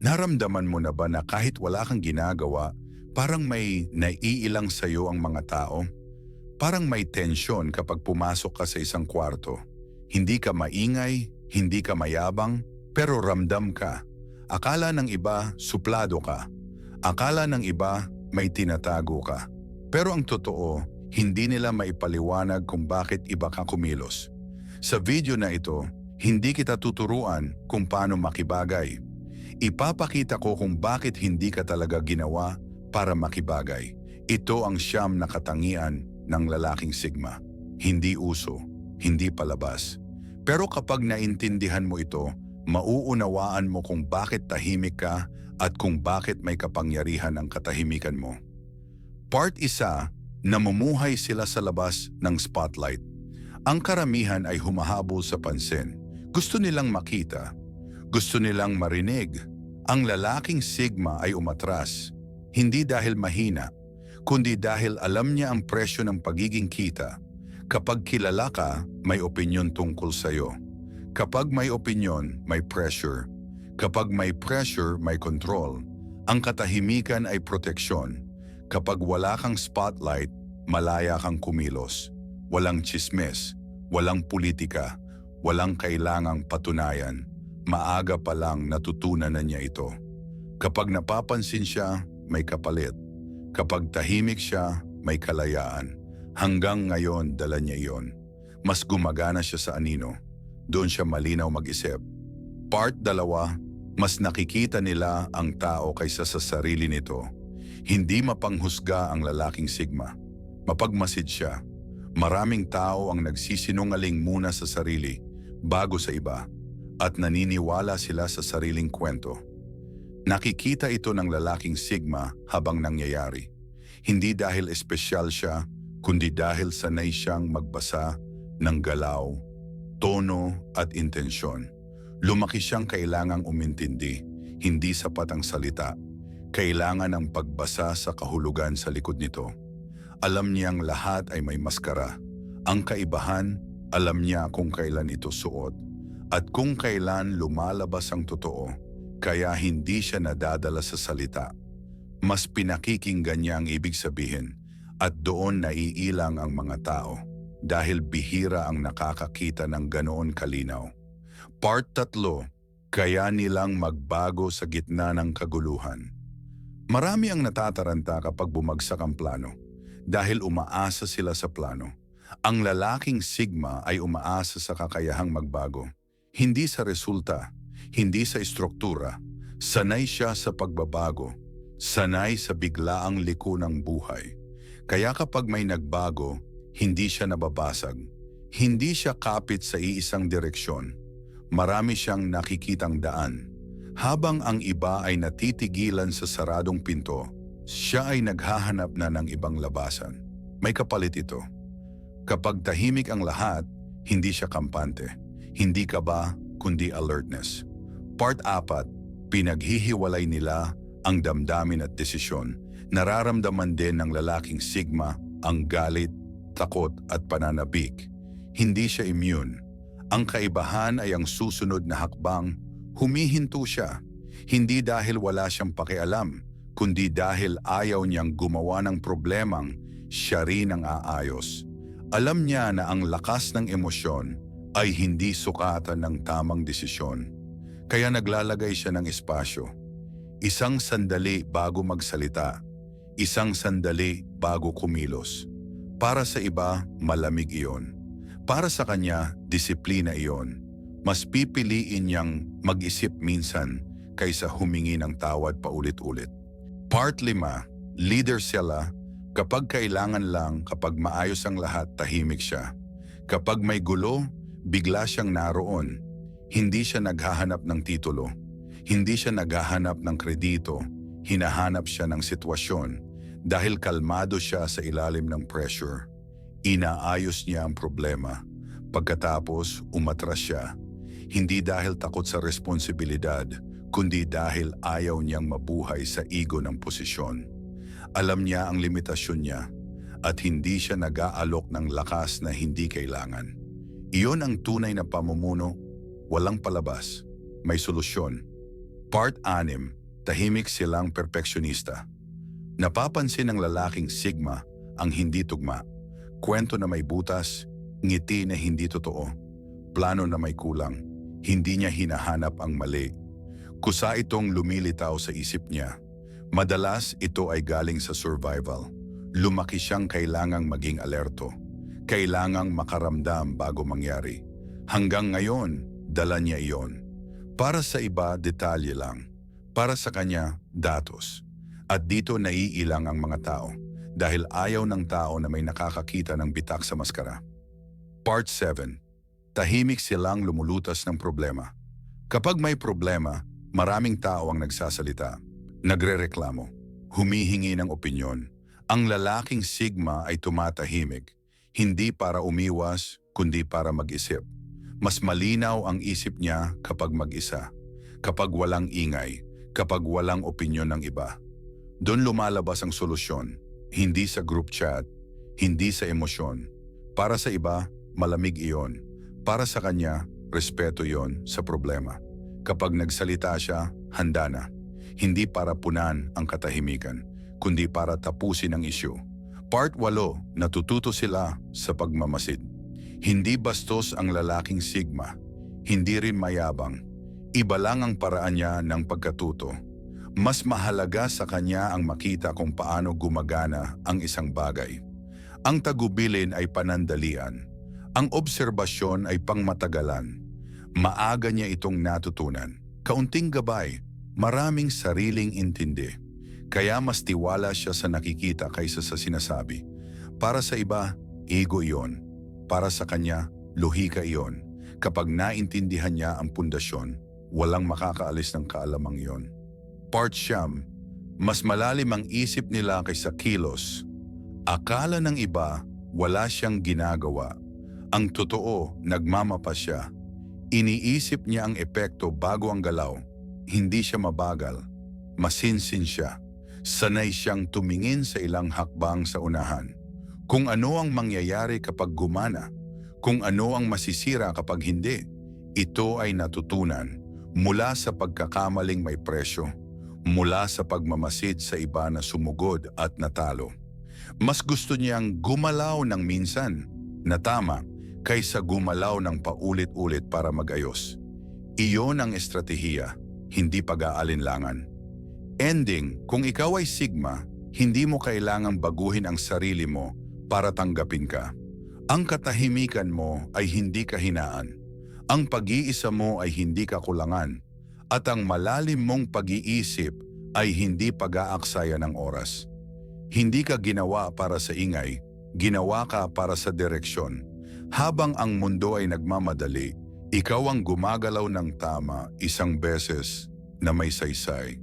Naramdaman mo na ba na kahit wala kang ginagawa, parang may naiilang sa'yo ang mga tao? Parang may tensyon kapag pumasok ka sa isang kwarto. Hindi ka maingay, hindi ka mayabang, pero ramdam ka. Akala ng iba, suplado ka. Akala ng iba, may tinatago ka. Pero ang totoo, hindi nila maipaliwanag kung bakit iba ka kumilos. Sa video na ito, hindi kita tuturuan kung paano makibagay. Ipapakita ko kung bakit hindi ka talaga ginawa para makibagay. Ito ang siyam na katangian ng lalaking sigma. Hindi uso, hindi palabas. Pero kapag naintindihan mo ito, mauunawaan mo kung bakit tahimik ka at kung bakit may kapangyarihan ang katahimikan mo. Part 1, namumuhay sila sa labas ng spotlight. Ang karamihan ay humahabol sa pansin. Gusto nilang makita. Gusto nilang marinig. Ang lalaking sigma ay umatras. Hindi dahil mahina, kundi dahil alam niya ang presyo ng pagiging kita. Kapag kilala ka, may opinyon tungkol sa'yo. Kapag may opinyon, may pressure. Kapag may pressure, may control. Ang katahimikan ay proteksyon. Kapag wala kang spotlight, malaya kang kumilos. Walang tsismis, walang politika, walang kailangang patunayan. Maaga pa lang natutunan na niya ito. Kapag napapansin siya, may kapalit. Kapag tahimik siya, may kalayaan. Hanggang ngayon, dala niya iyon. Mas gumagana siya sa anino. Doon siya malinaw mag-isip. Part 2, mas nakikita nila ang tao kaysa sa sarili nito. Hindi mapanghusga ang lalaking sigma. Mapagmasid siya. Maraming tao ang nagsisinungaling muna sa sarili bago sa iba at naniniwala sila sa sariling kwento. Nakikita ito ng lalaking sigma habang nangyayari. Hindi dahil espesyal siya, kundi dahil sanay siyang magbasa ng galaw, tono at intensyon. Lumaki siyang kailangang umintindi, hindi sapat ang salita. Kailangan ang pagbasa sa kahulugan sa likod nito. Alam niyang lahat ay may maskara. Ang kaibahan, alam niya kung kailan ito suot at kung kailan lumalabas ang totoo. Kaya hindi siya nadadala sa salita. Mas pinakikinggan niya ang ibig sabihin at doon naiilang ang mga tao dahil bihira ang nakakakita ng ganoon kalinaw. Part 3, kaya nilang magbago sa gitna ng kaguluhan. Marami ang natataranta kapag bumagsak ang plano dahil umaasa sila sa plano. Ang lalaking sigma ay umaasa sa kakayahang magbago. Hindi sa resulta, hindi sa istruktura. Sanay siya sa pagbabago. Sanay sa biglaang liko ng buhay. Kaya kapag may nagbago, hindi siya nababasag. Hindi siya kapit sa iisang direksyon. Marami siyang nakikitang daan. Habang ang iba ay natitigilan sa saradong pinto, siya ay naghahanap na ng ibang labasan. May kapalit ito. Kapag tahimik ang lahat, hindi siya kampante. Hindi kaba, kundi alertness. Part 4, pinaghihiwalay nila ang damdamin at desisyon. Nararamdaman din ng lalaking sigma ang galit, takot at pananabik. Hindi siya immune. Ang kaibahan ay ang susunod na hakbang, humihinto siya. Hindi dahil wala siyang pakialam, kundi dahil ayaw niyang gumawa ng problemang siya rin ang aayos. Alam niya na ang lakas ng emosyon ay hindi sukatan ng tamang desisyon. Kaya naglalagay siya ng espasyo. Isang sandali bago magsalita. Isang sandali bago kumilos. Para sa iba, malamig iyon. Para sa kanya, disiplina iyon. Mas pipiliin niyang mag-isip minsan kaysa humingi ng tawad paulit-ulit. Part 5, leader sila. Kapag kailangan lang, kapag maayos ang lahat, tahimik siya. Kapag may gulo, bigla siyang naroon. Hindi siya naghahanap ng titulo. Hindi siya naghahanap ng kredito. Hinahanap siya ng sitwasyon. Dahil kalmado siya sa ilalim ng pressure. Inaayos niya ang problema. Pagkatapos, umatras siya. Hindi dahil takot sa responsibilidad, kundi dahil ayaw niyang mabuhay sa ego ng posisyon. Alam niya ang limitasyon niya at hindi siya nag-aalok ng lakas na hindi kailangan. Iyon ang tunay na pamumuno, walang palabas, may solusyon. Part 6, tahimik silang perpeksyonista. Napapansin ng lalaking Sigma ang hindi tugma. Kwento na may butas, ngiti na hindi totoo, plano na may kulang. Hindi niya hinahanap ang mali. Kusa itong lumilitaw sa isip niya. Madalas ito ay galing sa survival. Lumaki siyang kailangang maging alerto. Kailangang makaramdam bago mangyari. Hanggang ngayon, dala niya iyon. Para sa iba, detalye lang. Para sa kanya, datos. At dito naiilang ang mga tao dahil ayaw ng tao na may nakakakita ng bitak sa maskara. Part 7. Tahimik silang lumulutas ng problema. Kapag may problema, maraming tao ang nagsasalita, nagrereklamo, humihingi ng opinyon. Ang lalaking Sigma ay tumatahimik, hindi para umiwas, kundi para mag-isip. Mas malinaw ang isip niya kapag mag-isa, kapag walang ingay, kapag walang opinyon ng iba. Doon lumalabas ang solusyon, hindi sa group chat, hindi sa emosyon. Para sa iba, malamig iyon. Para sa kanya, respeto iyon sa problema. Kapag nagsalita siya, handa na. Hindi para punan ang katahimikan, kundi para tapusin ang isyu. Part 8, natututo sila sa pagmamasid. Hindi bastos ang lalaking Sigma, hindi rin mayabang. Iba lang ang paraan niya ng pagkatuto. Mas mahalaga sa kanya ang makita kung paano gumagana ang isang bagay. Ang tagubilin ay panandalian. Ang obserbasyon ay pangmatagalan. Maaga niya itong natutunan. Kaunting gabay, maraming sariling intindi. Kaya mas tiwala siya sa nakikita kaysa sa sinasabi. Para sa iba, ego iyon. Para sa kanya, lohika iyon. Kapag naintindihan niya ang pundasyon, walang makakaalis ng kaalamang iyon. Part 9, mas malalim ang isip nila kaysa kilos. Akala ng iba, wala siyang ginagawa. Ang totoo, nagmamapa siya. Iniisip niya ang epekto bago ang galaw. Hindi siya mabagal. Masinsin siya. Sanay siyang tumingin sa ilang hakbang sa unahan. Kung ano ang mangyayari kapag gumana, kung ano ang masisira kapag hindi, ito ay natutunan mula sa pagkakamaling may presyo, mula sa pagmamasid sa iba na sumugod at natalo. Mas gusto niyang gumalaw ng minsan na tama kaysa gumalaw ng paulit-ulit para mag-ayos. Iyon ang estratehiya, hindi pag-aalinlangan. Ending, kung ikaw ay Sigma, hindi mo kailangang baguhin ang sarili mo para tanggapin ka. Ang katahimikan mo ay hindi kahinaan. Ang pag-iisa mo ay hindi kakulangan. At ang malalim mong pag-iisip ay hindi pag-aaksaya ng oras. Hindi ka ginawa para sa ingay, ginawa ka para sa direksyon. Habang ang mundo ay nagmamadali, ikaw ang gumagalaw ng tama isang beses na may saysay.